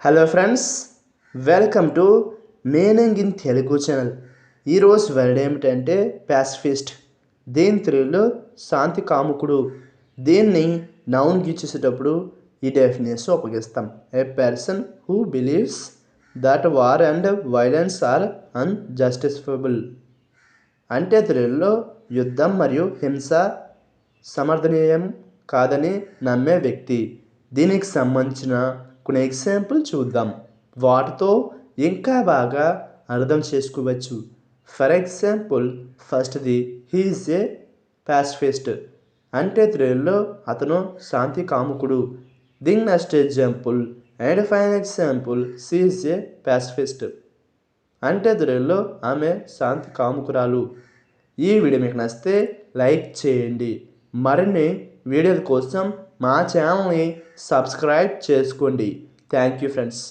Hello friends, welcome to meaning in Telugu channel. ఈరోజు word ఏమిటంటే ప్యాసిఫిస్ట్. దీని తెలుగులో శాంతి కాముకుడు. దీన్ని నౌన్కి ఇచ్చేసేటప్పుడు ఈ డెఫినేషన్ ఉపయోగిస్తాం. A person who believes that war and violence are unjustifiable. అంటే తెలుగులో యుద్ధం మరియు హింస సమర్థనీయం కాదని నమ్మే వ్యక్తి. దీనికి సంబంధించిన కొన్ని ఎగ్జాంపుల్ చూద్దాం. వాటితో ఇంకా బాగా అర్థం చేసుకోవచ్చు. ఫర్ ఎగ్జాంపుల్, ఫస్ట్ది హీఈస్ ఏ పాసిఫిస్ట్. అంటే తెలుగులో అతను శాంతి కాముకుడు. దీని next example and final example, she is a pacifist. అంటే తెలుగులో ఆమె శాంతి కాముకురాలు. ఈ వీడియో మీకు నచ్చితే లైక్ చేయండి. మరిన్ని వీడియోల కోసం మా ఛానల్ని సబ్స్క్రైబ్ చేసుకోండి. Thank you friends.